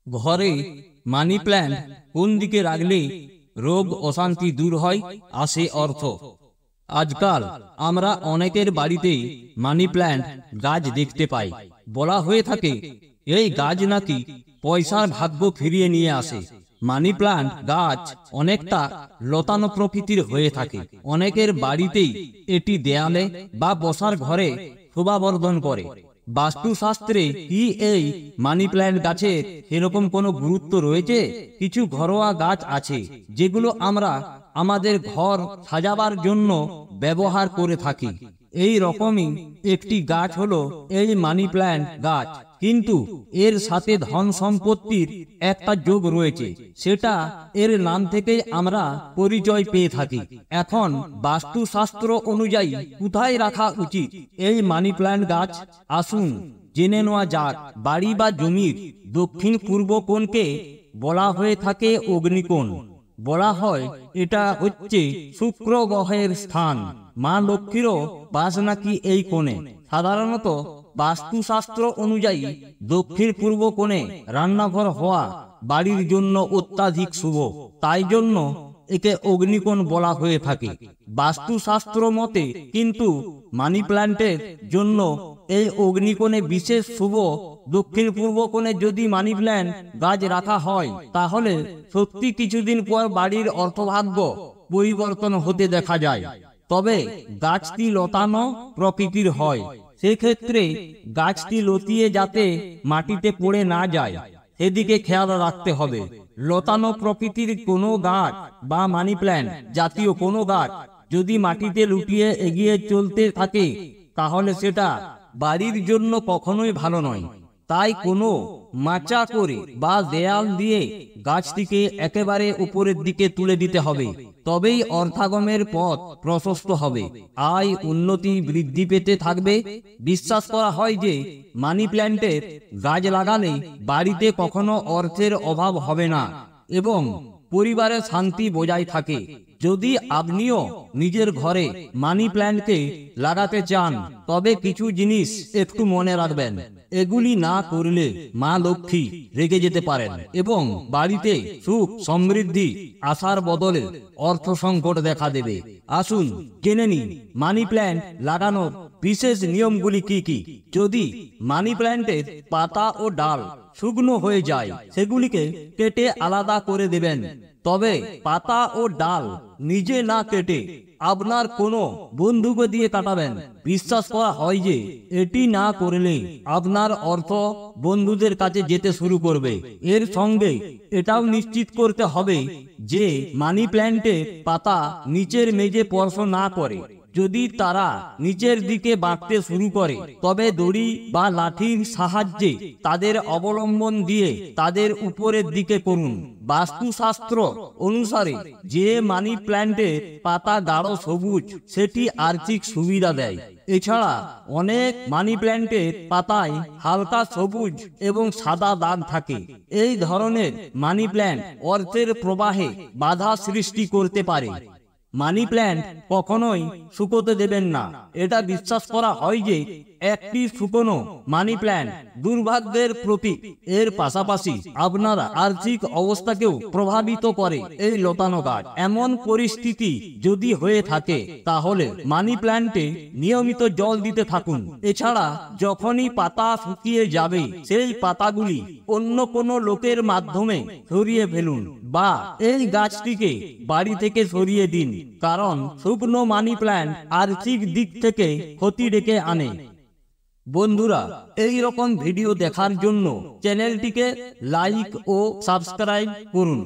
ঘরে money plant কোন দিকে রাখলে রোগ অশান্তি দূর হয়, আসে অর্থ। আজকাল আমরা অনেকের বাড়িতে মানি প্ল্যান্ট গাছ দেখতে পাই। বলা হয়ে থাকে এই গাছ নাকি পয়সার ভাগ্য ফিরিয়ে নিয়ে আসে। মানি প্ল্যান্ট গাছ অনেকটা লতানো প্রকৃতির হয়ে থাকে। অনেকের বাড়িতেই এটি দেয়ালে বা বসার ঘরে শোভাবর্ধন করে। বাস্তুশাস্ত্রে কি এই মানি প্ল্যান্ট গাছের এরকম কোনো গুরুত্ব রয়েছে? কিছু ঘরোয়া গাছ আছে যেগুলো আমরা আমাদের ঘর সাজাবার জন্য ব্যবহার করে থাকি। এই রকমই একটি গাছ হলো এই মানি প্ল্যান্ট গাছ, কিন্তু এর সাথে ধন সম্পত্তির একটা যোগ রয়েছে। সেটা এর নাম থেকে আমরা পরিচয় পেয়ে থাকি। এখন বাস্তুশাস্ত্র অনুযায়ী কোথায় রাখা উচিত এই মানি প্ল্যান্ট গাছ, আসুন জেনে নেওয়া যাক। বাড়ি বা জমির দক্ষিণ পূর্ব কোণকে বলা হয়ে থাকে অগ্নিকোণ। বলা হয় এটা হচ্ছে শুক্র গ্রহের স্থান। মা লক্ষ্মীরও বাস নাকি এই কোণে। সাধারণত বাস্তুশাস্ত্র অনুযায়ী দক্ষিণ পূর্ব কোণে রান্নাঘর হওয়া বাড়ির জন্য অত্যাধিক শুভ, তাই জন্য একে অগ্নিকোণ বলা হয়ে থাকে বাস্তুশাস্ত্র মতে। কিন্তু মানি প্ল্যান্টের জন্য এই অগ্নিকোণে বিশেষ শুভ। দক্ষিণ পূর্ব কোণে যদি মানি প্ল্যান্ট গাছ রাখা হয় তাহলে সত্যি কিছুদিন পর বাড়ির অর্থভাগ্য পরিবর্তন হতে দেখা যায়। তবে গাছটি লতানো প্রকৃতির হয়, সেক্ষেত্রে গাছটি লতিয়ে যাতে মাটিতে পড়ে না যায় সেদিকে খেয়াল রাখতে হবে। লতানো প্রকৃতির কোনো গাছ বা মানি প্ল্যান্ট জাতীয় কোনো গাছ যদি মাটিতে লুটিয়ে এগিয়ে চলতে থাকে তাহলে সেটা বাড়ির জন্য কখনোই ভালো নয়। তাই কোনো মাচা করে বা দেয়াল দিয়ে গাছটিকে একেবারে উপরের দিকে তুলে দিতে হবে, তবেই অর্থাগমের পথ প্রশস্ত হবে, আয় উন্নতি বৃদ্ধি পেতে থাকবে। বিশ্বাস করা হয় যে মানি প্ল্যান্টের গাছ লাগালে বাড়িতে কখনো অর্থের অভাব হবে না এবং পরিবারের শান্তি বজায় থাকে। যদি আপনিও নিজের ঘরে মানি প্ল্যান্টকে লাগাতে চান তবে কিছু জিনিস একটু মনে রাখবেন। এগুলি না করলে মা লক্ষ্মী রেগে যেতে পারেন এবং বাড়িতে সুখ সমৃদ্ধি আসার বদলে অর্থ সংকট দেখা দেবে। আসুন জেনে নিন মানি প্ল্যান্ট লাগানোর বিশেষ নিয়মগুলি কি কি। যদি মানি প্ল্যান্টের পাতা ও ডাল শুকনো হয়ে যায় সেগুলিকে কেটে আলাদা করে দেবেন। তবে পাতা ও ডাল নিজে না কেটে আপনার কোনো বন্ধুকে দিয়ে কাটাবেন। বিশ্বাস করা হয় যে এটি না করলে আপনার অর্থ বন্ধুদের কাছে যেতে শুরু করবে। এর সঙ্গে এটাও নিশ্চিত করতে হবে যে মানি প্ল্যান্টের পাতা নিচের মেঝে স্পর্শ না করে। যদি তারা নিচের দিকে বাঁকতে শুরু করে তবে দড়ি বা লাঠির সাহায্যে তাদের অবলম্বন দিয়ে তাদের উপরের দিকে করুন। বাস্তুশাস্ত্র অনুসারে যে মানি প্ল্যান্টের পাতা গাঢ় সবুজ সেটি আর্থিক সুবিধা দেয়। এছাড়া অনেক মানি প্ল্যান্টের পাতায় হালকা সবুজ এবং সাদা দাগ থাকে। এই ধরনের মানি প্ল্যান্ট অর্থের প্রবাহে বাধা সৃষ্টি করতে পারে। মানি প্ল্যান্ট কখনোই শুকোতে দেবেন না। এটা বিশ্বাস করা হয় যে একটি শুকনো মানি প্ল্যান্ট দুর্ভাগ্যের প্রতীক। এর পাশাপাশি আপনার আর্থিক অবস্থাকেও প্রভাবিত করে এই লতানো গাছ। এমন পরিস্থিতি যদি হয়ে থাকে তাহলে মানি প্ল্যান্টে নিয়মিত জল দিতে থাকুন। এছাড়া যখনই পাতা শুকিয়ে যাবে সেই পাতাগুলি অন্য কোনো লোকের মাধ্যমে সরিয়ে ফেলুন বা এই গাছটিকে বাড়ি থেকে সরিয়ে দিন, কারণ শুকনো মানি প্ল্যান্ট আর্থিক দিক থেকে ক্ষতি ডেকে আনে। বন্ধুরা, এই রকম ভিডিও দেখার জন্য চ্যানেলটিকে লাইক ও সাবস্ক্রাইব করুন।